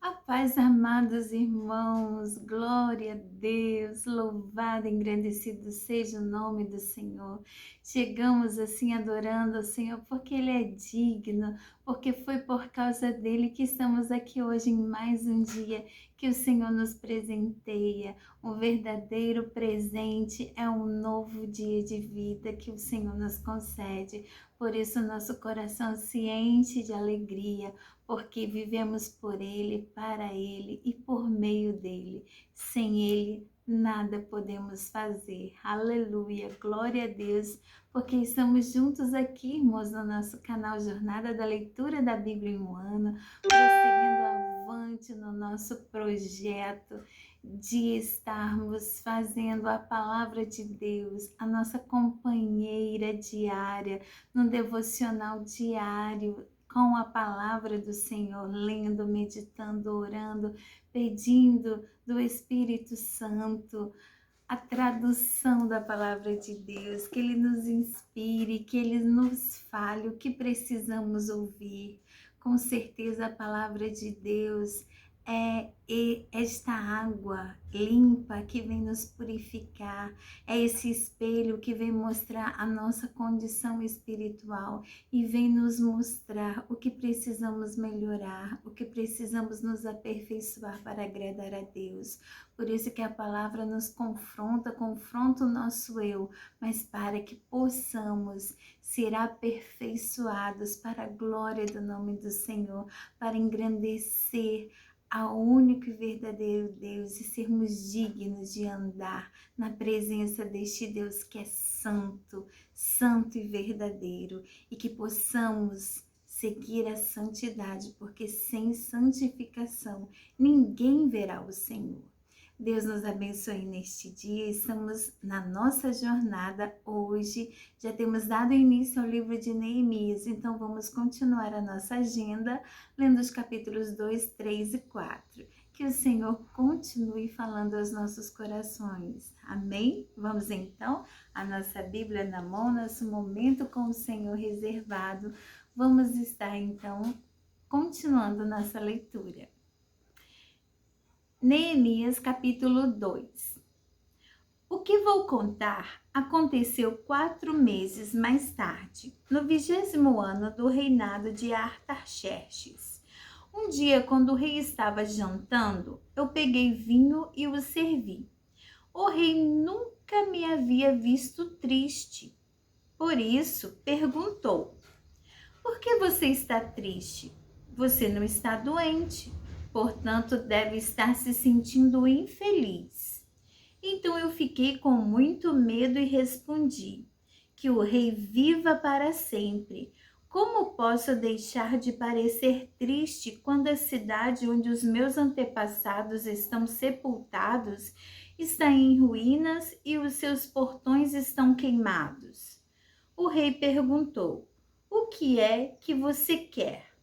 A paz, amados irmãos, glória a Deus, louvado, engrandecido seja o nome do Senhor. Chegamos assim adorando ao Senhor porque Ele é digno, porque foi por causa dele que estamos aqui hoje em mais um dia que o Senhor nos presenteia. Um verdadeiro presente é um novo dia de vida que o Senhor nos concede. Por isso, nosso coração se enche de alegria porque vivemos por Ele, para Ele e por meio dele. Sem Ele, nada podemos fazer. Aleluia, glória a Deus, porque estamos juntos aqui, irmãos, no nosso canal Jornada da Leitura da Bíblia em um Ano, prosseguindo avante no nosso projeto de estarmos fazendo a palavra de Deus, a nossa companheira diária, no devocional diário, com a palavra do Senhor, lendo, meditando, orando, pedindo do Espírito Santo a tradução da palavra de Deus, que Ele nos inspire, que Ele nos fale o que precisamos ouvir. Com certeza a palavra de Deus é esta água limpa que vem nos purificar, é esse espelho que vem mostrar a nossa condição espiritual e vem nos mostrar o que precisamos melhorar, o que precisamos nos aperfeiçoar para agradar a Deus. Por isso que a palavra nos confronta o nosso eu, mas para que possamos ser aperfeiçoados para a glória do nome do Senhor, para engrandecer ao único e verdadeiro Deus e sermos dignos de andar na presença deste Deus que é santo, santo e verdadeiro, e que possamos seguir a santidade, porque sem santificação ninguém verá o Senhor. Deus nos abençoe neste dia. Estamos na nossa jornada hoje. Já temos dado início ao livro de Neemias, então vamos continuar a nossa agenda lendo os capítulos 2, 3 e 4. Que o Senhor continue falando aos nossos corações. Amém? Vamos então, a nossa Bíblia na mão, nosso momento com o Senhor reservado. Vamos estar então continuando nossa leitura. Neemias capítulo 2. O que vou contar aconteceu 4 meses mais tarde, no 20º ano do reinado de Artaxerxes. Um dia, quando o rei estava jantando, eu peguei vinho e o servi. O rei nunca me havia visto triste. Por isso, perguntou: por que você está triste? Você não está doente, portanto deve estar se sentindo infeliz. Então eu fiquei com muito medo e respondi: que o rei viva para sempre. Como posso deixar de parecer triste quando a cidade onde os meus antepassados estão sepultados está em ruínas e os seus portões estão queimados? O rei perguntou: o que é que você quer?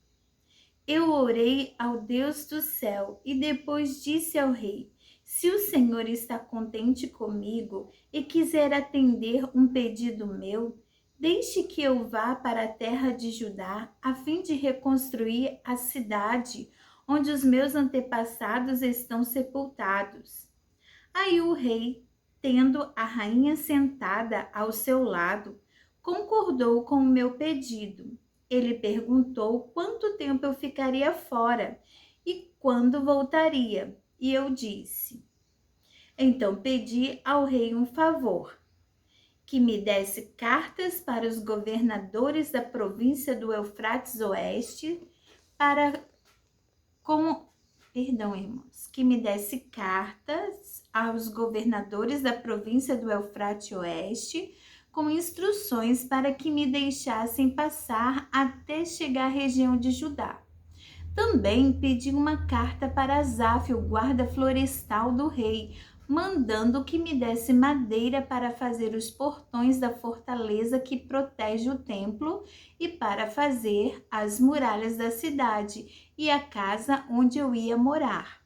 Eu orei ao Deus do céu e depois disse ao rei: se o Senhor está contente comigo e quiser atender um pedido meu, deixe que eu vá para a terra de Judá a fim de reconstruir a cidade onde os meus antepassados estão sepultados. Aí o rei, tendo a rainha sentada ao seu lado, concordou com o meu pedido. Ele perguntou quanto tempo eu ficaria fora e quando voltaria. E eu disse: então pedi ao rei um favor, que me desse cartas para os governadores da província do Eufrates Oeste, irmãos, que me desse cartas aos governadores da província do Eufrates Oeste, com instruções para que me deixassem passar até chegar à região de Judá. Também pedi uma carta para Asaf, o guarda florestal do rei, mandando que me desse madeira para fazer os portões da fortaleza que protege o templo e para fazer as muralhas da cidade e a casa onde eu ia morar.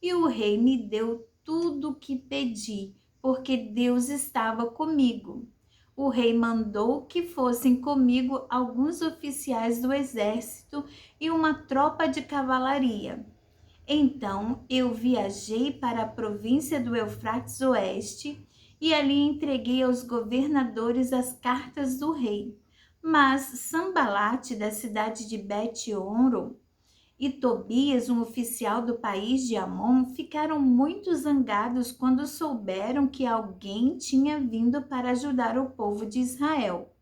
E o rei me deu tudo o que pedi, porque Deus estava comigo. O rei mandou que fossem comigo alguns oficiais do exército e uma tropa de cavalaria. Então eu viajei para a província do Eufrates Oeste e ali entreguei aos governadores as cartas do rei. Mas Sambalate, da cidade de Bet-Horon, e Tobias, um oficial do país de Amon, ficaram muito zangados quando souberam que alguém tinha vindo para ajudar o povo de Israel.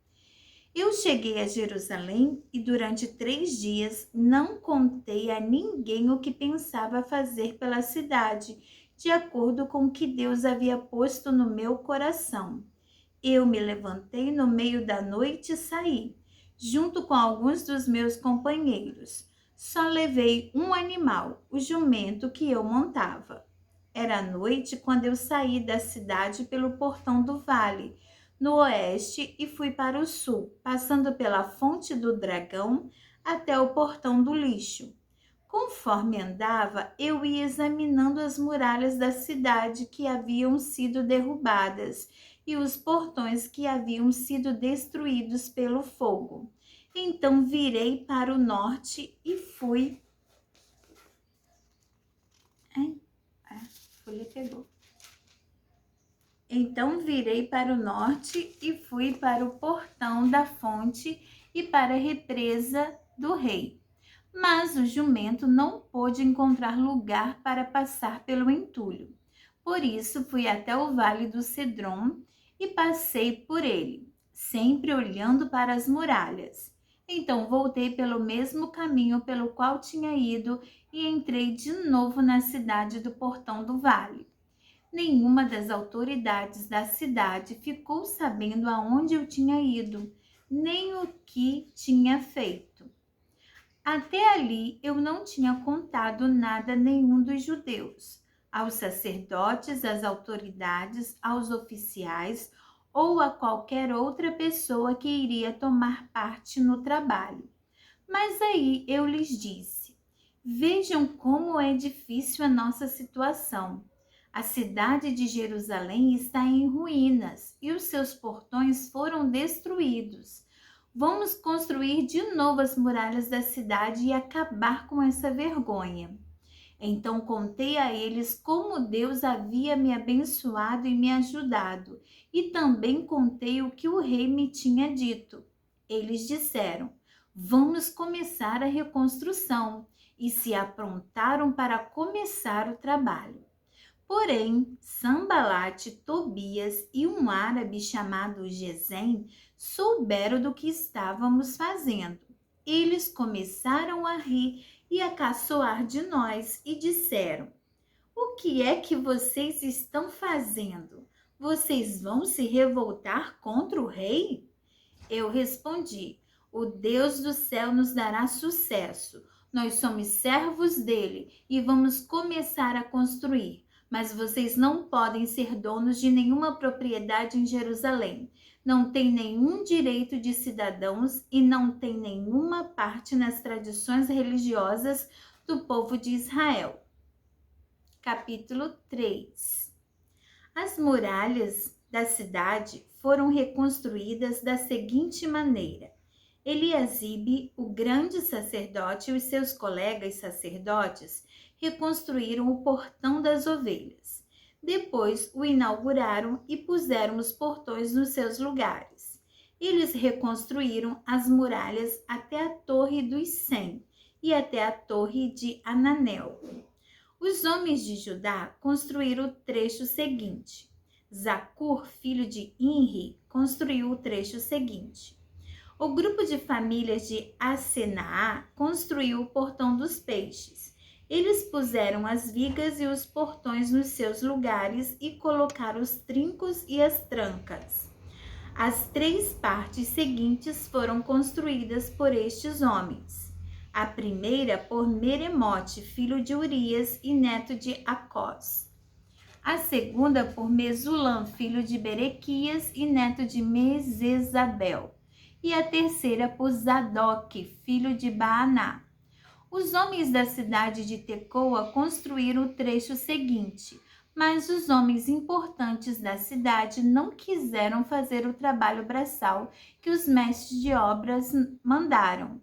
Eu cheguei a Jerusalém e durante 3 dias não contei a ninguém o que pensava fazer pela cidade, de acordo com o que Deus havia posto no meu coração. Eu me levantei no meio da noite e saí, junto com alguns dos meus companheiros. Só levei um animal, o jumento que eu montava. Era noite quando eu saí da cidade pelo portão do vale, no oeste, e fui para o sul, passando pela Fonte do Dragão até o portão do lixo. Conforme andava, eu ia examinando as muralhas da cidade que haviam sido derrubadas e os portões que haviam sido destruídos pelo fogo. Então virei para o norte e fui. A folha pegou. Então virei para o norte e fui para o portão da fonte e para a represa do rei. Mas o jumento não pôde encontrar lugar para passar pelo entulho. Por isso fui até o vale do Cedron e passei por ele, sempre olhando para as muralhas. Então voltei pelo mesmo caminho pelo qual tinha ido e entrei de novo na cidade do portão do vale. Nenhuma das autoridades da cidade ficou sabendo aonde eu tinha ido, nem o que tinha feito. Até ali eu não tinha contado nada a nenhum dos judeus, aos sacerdotes, às autoridades, aos oficiais ou a qualquer outra pessoa que iria tomar parte no trabalho. Mas aí eu lhes disse: vejam como é difícil a nossa situação. A cidade de Jerusalém está em ruínas e os seus portões foram destruídos. Vamos construir de novo as muralhas da cidade e acabar com essa vergonha. Então contei a eles como Deus havia me abençoado e me ajudado, e também contei o que o rei me tinha dito. Eles disseram: vamos começar a reconstrução, e se aprontaram para começar o trabalho. Porém, Sambalate, Tobias e um árabe chamado Gesem souberam do que estávamos fazendo. Eles começaram a rir e a caçoar de nós e disseram: o que é que vocês estão fazendo? Vocês vão se revoltar contra o rei? Eu respondi: o Deus do céu nos dará sucesso. Nós somos servos dele e vamos começar a construir. Mas vocês não podem ser donos de nenhuma propriedade em Jerusalém. Não têm nenhum direito de cidadãos e não têm nenhuma parte nas tradições religiosas do povo de Israel. Capítulo 3. As muralhas da cidade foram reconstruídas da seguinte maneira: Eliasibe, o grande sacerdote, e os seus colegas sacerdotes reconstruíram o portão das ovelhas. Depois o inauguraram e puseram os portões nos seus lugares. Eles reconstruíram as muralhas até a Torre dos 100 e até a Torre de Ananel. Os homens de Judá construíram o trecho seguinte. Zacur, filho de Inri, construiu o trecho seguinte. O grupo de famílias de Asenaá construiu o portão dos peixes. Eles puseram as vigas e os portões nos seus lugares e colocaram os trincos e as trancas. As 3 partes seguintes foram construídas por estes homens. A primeira por Meremote, filho de Urias e neto de Acós. A segunda por Mesulam, filho de Berequias e neto de Mesezabel. E a terceira por Zadok, filho de Baaná. Os homens da cidade de Tecoa construíram o trecho seguinte, mas os homens importantes da cidade não quiseram fazer o trabalho braçal que os mestres de obras mandaram.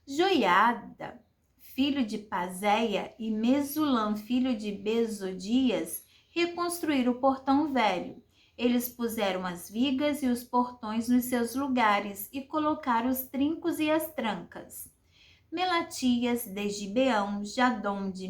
Joiada, filho de Paseia, e Mesulam, filho de Bezodias, reconstruíram o portão velho. Eles puseram as vigas e os portões nos seus lugares e colocaram os trincos e as trancas. Melatias de Gibeão, Jadom de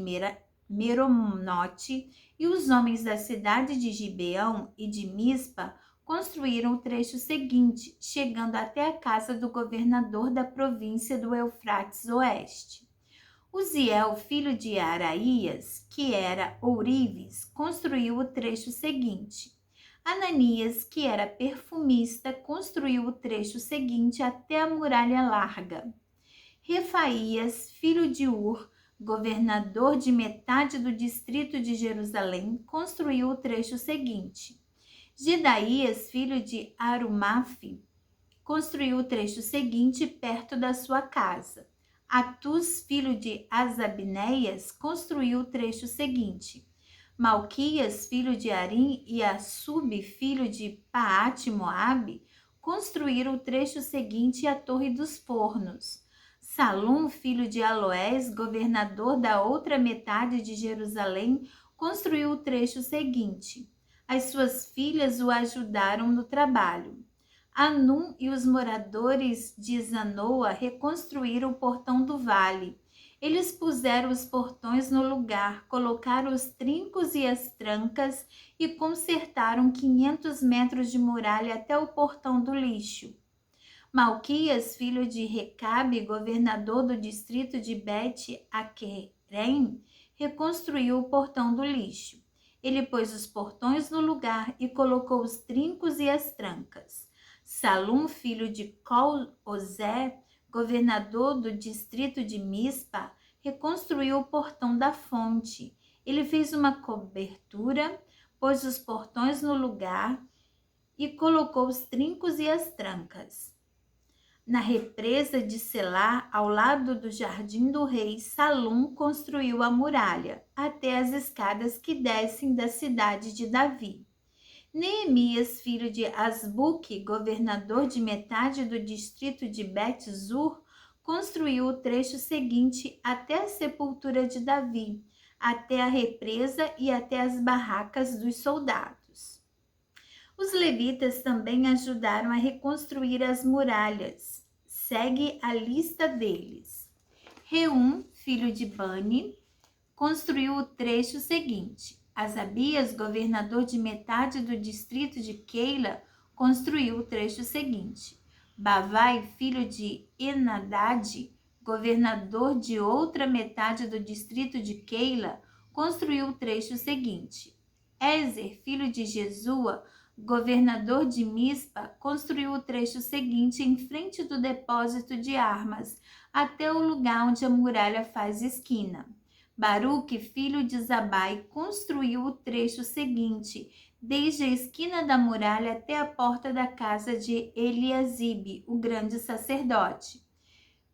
Meronote e os homens da cidade de Gibeão e de Mispa construíram o trecho seguinte, chegando até a casa do governador da província do Eufrates Oeste. Uziel, filho de Araías, que era ourives, construiu o trecho seguinte. Ananias, que era perfumista, construiu o trecho seguinte até a muralha larga. Refaías, filho de Ur, governador de metade do distrito de Jerusalém, construiu o trecho seguinte. Gedaías, filho de Arumafe, construiu o trecho seguinte perto da sua casa. Atus, filho de Asabneias, construiu o trecho seguinte. Malquias, filho de Arim, e Assub, filho de Paate-Moabe, construíram o trecho seguinte e a Torre dos Fornos. Salum, filho de Aloés, governador da outra metade de Jerusalém, construiu o trecho seguinte. As suas filhas o ajudaram no trabalho. Anum e os moradores de Zanoa reconstruíram o portão do vale. Eles puseram os portões no lugar, colocaram os trincos e as trancas e consertaram 500 metros de muralha até o portão do lixo. Malquias, filho de Recabe, governador do distrito de Bet-Aquerem, reconstruiu o portão do lixo. Ele pôs os portões no lugar e colocou os trincos e as trancas. Salum, filho de Col-Ozé, governador do distrito de Mispa, reconstruiu o portão da fonte. Ele fez uma cobertura, pôs os portões no lugar e colocou os trincos e as trancas. Na represa de Selá, ao lado do jardim do rei, Salum construiu a muralha, até as escadas que descem da cidade de Davi. Neemias, filho de Asbuque, governador de metade do distrito de Bet-Zur, construiu o trecho seguinte até a sepultura de Davi, até a represa e até as barracas dos soldados. Os levitas também ajudaram a reconstruir as muralhas. Segue a lista deles. Reum, filho de Bani, construiu o trecho seguinte. Asabias, governador de metade do distrito de Keila, construiu o trecho seguinte. Bavai, filho de Enadad, governador de outra metade do distrito de Keila, construiu o trecho seguinte. Ezer, filho de Jesua, governador de Mispa, construiu o trecho seguinte em frente do depósito de armas, até o lugar onde a muralha faz esquina. Baruque, filho de Zabai, construiu o trecho seguinte, desde a esquina da muralha até a porta da casa de Eliasibe, o grande sacerdote.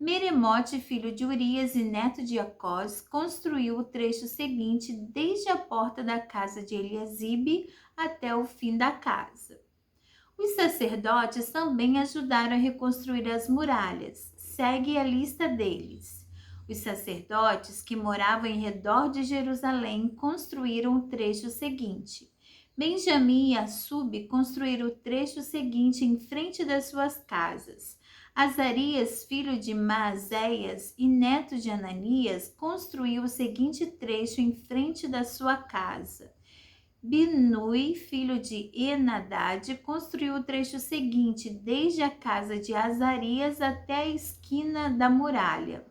Meremote, filho de Urias e neto de Acós, construiu o trecho seguinte desde a porta da casa de Eliasibe até o fim da casa. Os sacerdotes também ajudaram a reconstruir as muralhas. Segue a lista deles. Os sacerdotes que moravam em redor de Jerusalém construíram o trecho seguinte. Benjamim e Assub construíram o trecho seguinte em frente das suas casas. Azarias, filho de Maazéias e neto de Ananias, construiu o seguinte trecho em frente da sua casa. Binui, filho de Enadad, construiu o trecho seguinte, desde a casa de Azarias até a esquina da muralha.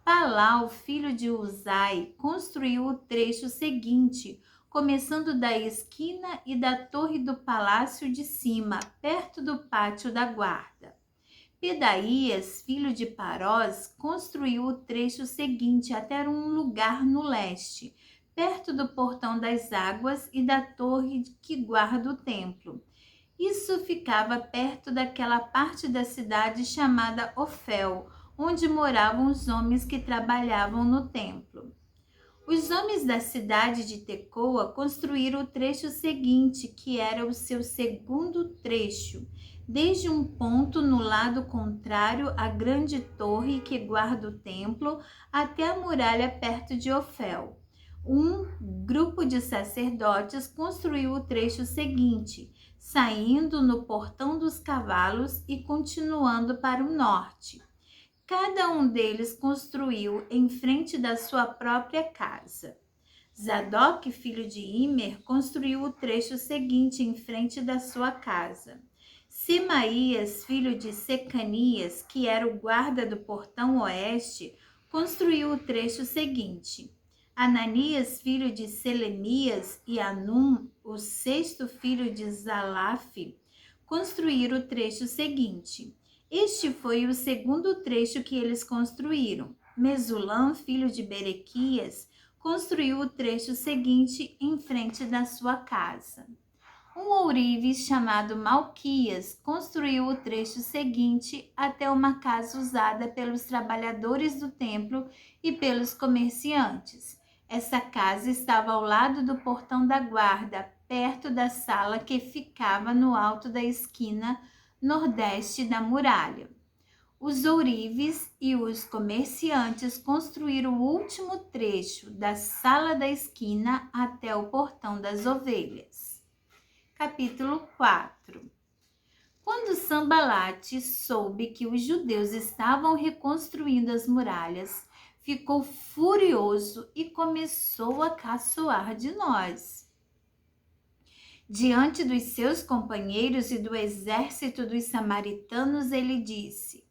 Palau, filho de Uzai, construiu o trecho seguinte, começando da esquina e da torre do palácio de cima, perto do pátio da guarda. Pedaías, filho de Parós, construiu o trecho seguinte até um lugar no leste, perto do portão das águas e da torre que guarda o templo. Isso ficava perto daquela parte da cidade chamada Ofel, onde moravam os homens que trabalhavam no templo. Os homens da cidade de Tecoa construíram o trecho seguinte, que era o seu segundo trecho, desde um ponto no lado contrário à grande torre que guarda o templo até a muralha perto de Ofel. Um grupo de sacerdotes construiu o trecho seguinte, saindo no Portão dos Cavalos e continuando para o norte. Cada um deles construiu em frente da sua própria casa. Zadok, filho de Imer, construiu o trecho seguinte em frente da sua casa. Semaías, filho de Secanias, que era o guarda do portão oeste, construiu o trecho seguinte. Ananias, filho de Selemias, e Anum, o sexto filho de Zalaf, construíram o trecho seguinte. Este foi o segundo trecho que eles construíram. Mesulam, filho de Berequias, construiu o trecho seguinte em frente da sua casa. Um ourives chamado Malquias construiu o trecho seguinte até uma casa usada pelos trabalhadores do templo e pelos comerciantes. Essa casa estava ao lado do portão da guarda, perto da sala que ficava no alto da esquina nordeste da muralha. Os ourives e os comerciantes construíram o último trecho da sala da esquina até o portão das ovelhas. Capítulo 4. Quando Sambalate soube que os judeus estavam reconstruindo as muralhas, ficou furioso e começou a caçoar de nós. Diante dos seus companheiros e do exército dos samaritanos, ele disse: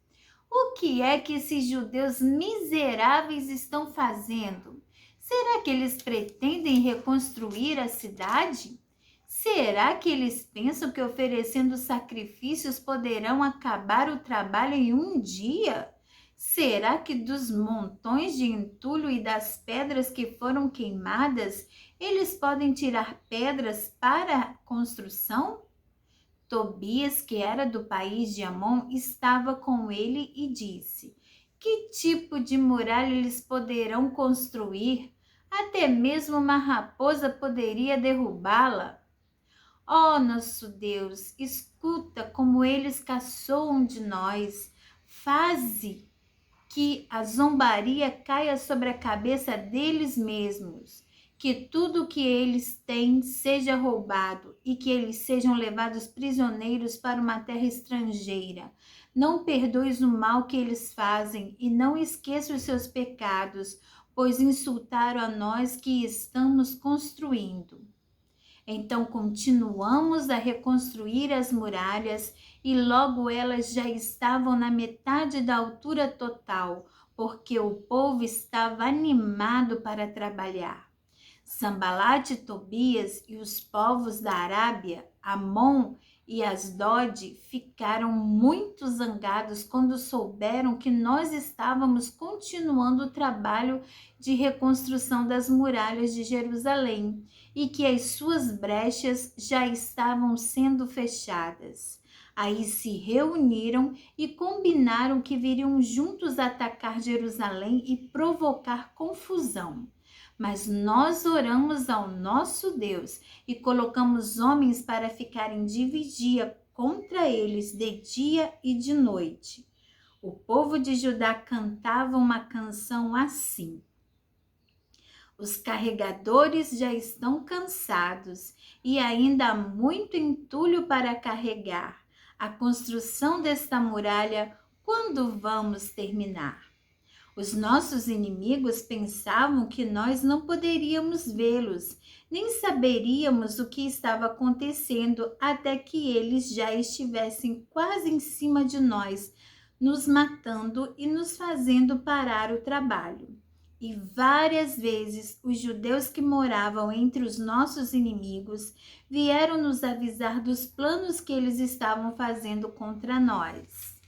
o que é que esses judeus miseráveis estão fazendo? Será que eles pretendem reconstruir a cidade? Será que eles pensam que oferecendo sacrifícios poderão acabar o trabalho em um dia? Será que dos montões de entulho e das pedras que foram queimadas, eles podem tirar pedras para a construção? Tobias, que era do país de Amon, estava com ele e disse: que tipo de muralha eles poderão construir? Até mesmo uma raposa poderia derrubá-la. Ó nosso Deus, escuta como eles caçoam de nós. Faze que a zombaria caia sobre a cabeça deles mesmos, que tudo o que eles têm seja roubado e que eles sejam levados prisioneiros para uma terra estrangeira. Não perdoes o mal que eles fazem e não esqueça os seus pecados, pois insultaram a nós que estamos construindo. Então continuamos a reconstruir as muralhas e logo elas já estavam na metade da altura total, porque o povo estava animado para trabalhar. Sambalate, Tobias e os povos da Arábia, Amon e Asdod ficaram muito zangados quando souberam que nós estávamos continuando o trabalho de reconstrução das muralhas de Jerusalém e que as suas brechas já estavam sendo fechadas. Aí se reuniram e combinaram que viriam juntos atacar Jerusalém e provocar confusão. Mas nós oramos ao nosso Deus e colocamos homens para ficarem de vigia contra eles de dia e de noite. O povo de Judá cantava uma canção assim: os carregadores já estão cansados e ainda há muito entulho para carregar. A construção desta muralha, quando vamos terminar? Os nossos inimigos pensavam que nós não poderíamos vê-los, nem saberíamos o que estava acontecendo até que eles já estivessem quase em cima de nós, nos matando e nos fazendo parar o trabalho. E várias vezes os judeus que moravam entre os nossos inimigos vieram nos avisar dos planos que eles estavam fazendo contra nós.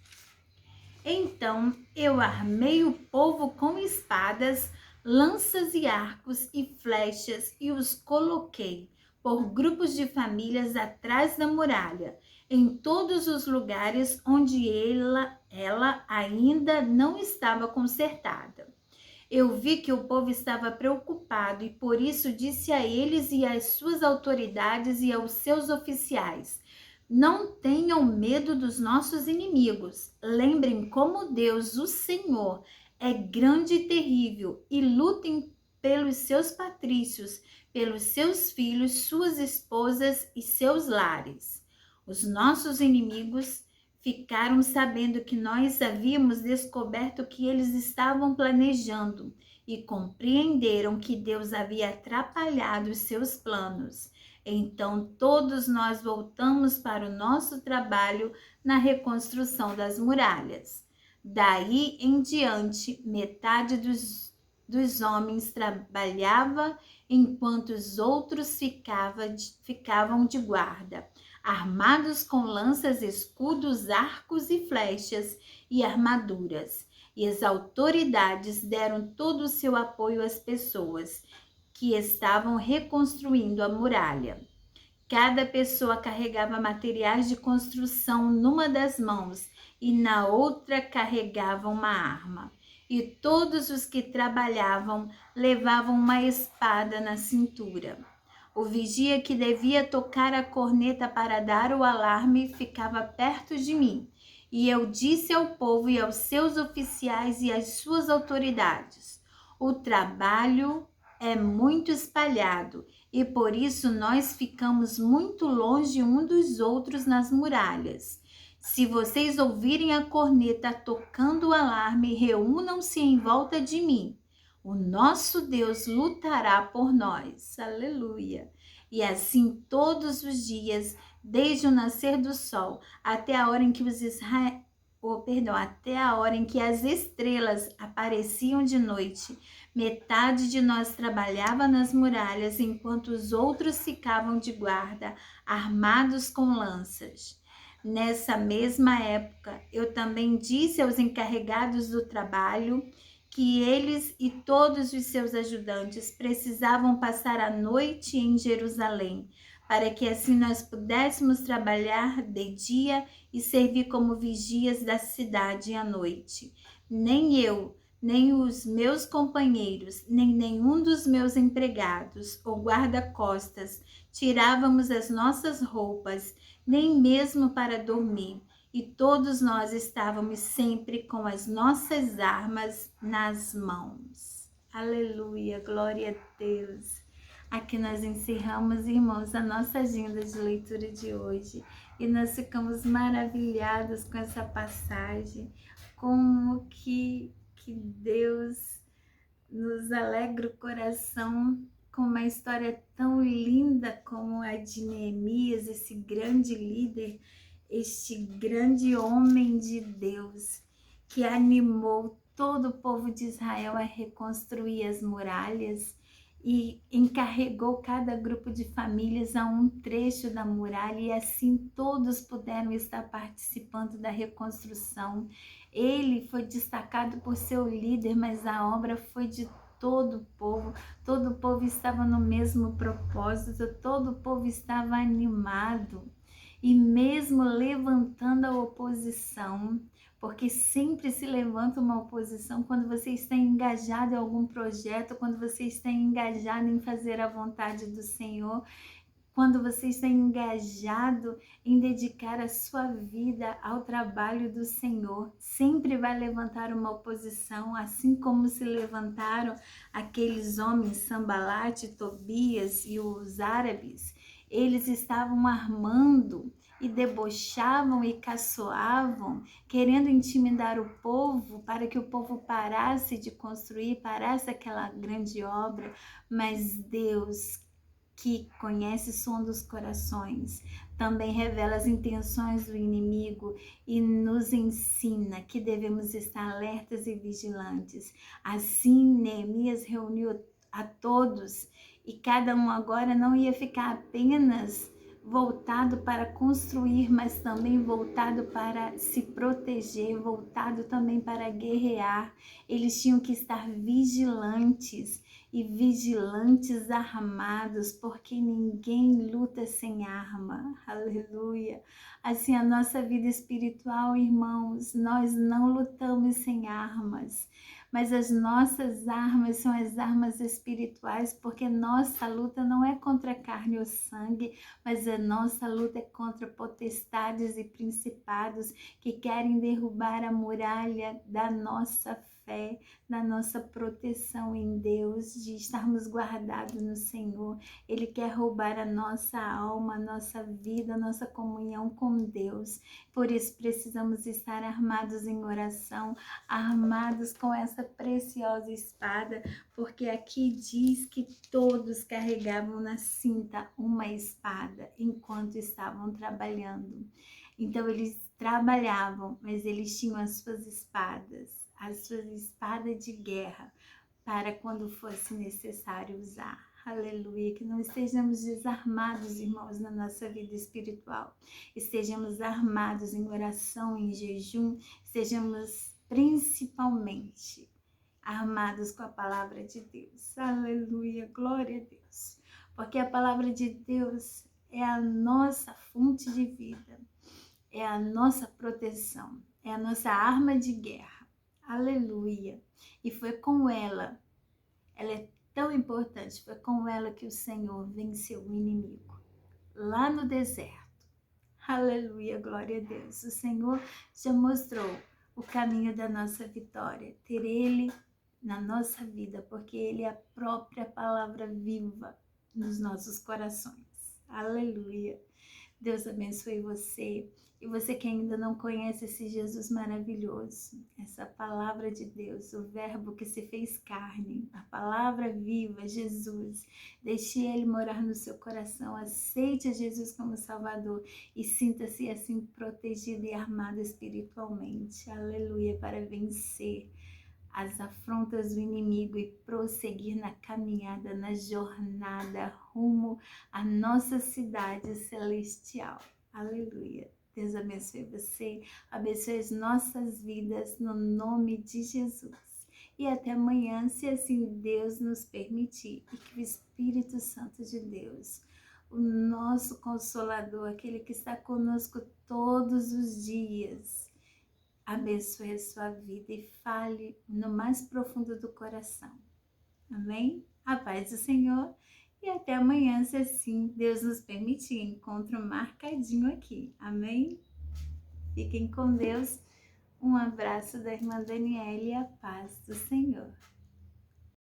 Então eu armei o povo com espadas, lanças e arcos e flechas e os coloquei por grupos de famílias atrás da muralha, em todos os lugares onde ela ainda não estava consertada. Eu vi que o povo estava preocupado e por isso disse a eles e às suas autoridades e aos seus oficiais: Não tenham medo dos nossos inimigos. Lembrem como Deus, o Senhor, é grande e terrível, e lutem pelos seus patrícios, pelos seus filhos, suas esposas e seus lares. Os nossos inimigos ficaram sabendo que nós havíamos descoberto o que eles estavam planejando e compreenderam que Deus havia atrapalhado os seus planos. Então, todos nós voltamos para o nosso trabalho na reconstrução das muralhas. Daí em diante, metade dos homens trabalhava, enquanto os outros ficavam de guarda, armados com lanças, escudos, arcos e flechas e armaduras. E as autoridades deram todo o seu apoio às pessoas que estavam reconstruindo a muralha. Cada pessoa carregava materiais de construção numa das mãos e na outra carregava uma arma. E todos os que trabalhavam levavam uma espada na cintura. O vigia que devia tocar a corneta para dar o alarme ficava perto de mim. E eu disse ao povo e aos seus oficiais e às suas autoridades: o trabalho é muito espalhado e por isso nós ficamos muito longe um dos outros nas muralhas. Se vocês ouvirem a corneta tocando o alarme, reúnam-se em volta de mim. O nosso Deus lutará por nós. Aleluia! E assim todos os dias, desde o nascer do sol até a hora em que até a hora em que as estrelas apareciam de noite, metade de nós trabalhava nas muralhas, enquanto os outros ficavam de guarda, armados com lanças. Nessa mesma época, eu também disse aos encarregados do trabalho que eles e todos os seus ajudantes precisavam passar a noite em Jerusalém, para que assim nós pudéssemos trabalhar de dia e servir como vigias da cidade à noite. Nem eu, nem os meus companheiros, nem nenhum dos meus empregados ou guarda-costas tirávamos as nossas roupas, nem mesmo para dormir, e todos nós estávamos sempre com as nossas armas nas mãos. Aleluia, glória a Deus. Aqui nós encerramos, irmãos, a nossa agenda de leitura de hoje e nós ficamos maravilhados com essa passagem, como que Deus nos alegra o coração com uma história tão linda como a de Neemias, esse grande líder, este grande homem de Deus que animou todo o povo de Israel a reconstruir as muralhas e encarregou cada grupo de famílias a um trecho da muralha e assim todos puderam estar participando da reconstrução. Ele foi destacado por seu líder, mas a obra foi de todo o povo estava no mesmo propósito, todo o povo estava animado e mesmo levantando a oposição, porque sempre se levanta uma oposição quando você está engajado em algum projeto, quando você está engajado em fazer a vontade do Senhor, quando você está engajado em dedicar a sua vida ao trabalho do Senhor, sempre vai levantar uma oposição, assim como se levantaram aqueles homens, Sambalate, Tobias e os árabes. Eles estavam armando e debochavam e caçoavam, querendo intimidar o povo para que o povo parasse de construir, parasse aquela grande obra, mas Deus, que conhece o som dos corações, também revela as intenções do inimigo e nos ensina que devemos estar alertas e vigilantes. Assim, Neemias reuniu a todos e cada um agora não ia ficar apenas voltado para construir, mas também voltado para se proteger, voltado também para guerrear. Eles tinham que estar vigilantes e vigilantes armados, porque ninguém luta sem arma. Aleluia. Assim, a nossa vida espiritual, irmãos, nós não lutamos sem armas. mas as nossas armas são as armas espirituais, porque nossa luta não é contra carne ou sangue, mas a nossa luta é contra potestades e principados que querem derrubar a muralha da nossa fé, da nossa proteção em Deus, de estarmos guardados no Senhor. Ele quer roubar a nossa alma, a nossa vida, a nossa comunhão com Deus. Por isso precisamos estar armados em oração, armados com essa preciosa espada, porque aqui diz que todos carregavam na cinta uma espada enquanto estavam trabalhando. Então eles trabalhavam, mas eles tinham as suas espadas de guerra, para quando fosse necessário usar. Aleluia, que não estejamos desarmados, irmãos, na nossa vida espiritual. Estejamos armados em oração, em jejum, estejamos principalmente armados com a palavra de Deus. Aleluia, glória a Deus. Porque a palavra de Deus é a nossa fonte de vida, é a nossa proteção, é a nossa arma de guerra. Aleluia. E foi com ela é tão importante, foi com ela que o Senhor venceu o inimigo, lá no deserto. Aleluia, glória a Deus. O Senhor já mostrou o caminho da nossa vitória, ter Ele na nossa vida, porque Ele é a própria palavra viva nos nossos corações. Aleluia. Deus abençoe você. E você que ainda não conhece esse Jesus maravilhoso, essa palavra de Deus, o verbo que se fez carne, a palavra viva, Jesus, deixe Ele morar no seu coração, aceite a Jesus como Salvador e sinta-se assim protegido e armado espiritualmente. Aleluia, para vencer as afrontas do inimigo e prosseguir na caminhada, na jornada rumo à nossa cidade celestial. Aleluia. Deus abençoe você, abençoe as nossas vidas no nome de Jesus. E até amanhã, se assim Deus nos permitir, e que o Espírito Santo de Deus, o nosso Consolador, aquele que está conosco todos os dias, abençoe a sua vida e fale no mais profundo do coração. Amém? A paz do Senhor e até amanhã, se assim Deus nos permitir. Encontro marcadinho aqui. Amém? Fiquem com Deus. Um abraço da irmã Daniela e a paz do Senhor.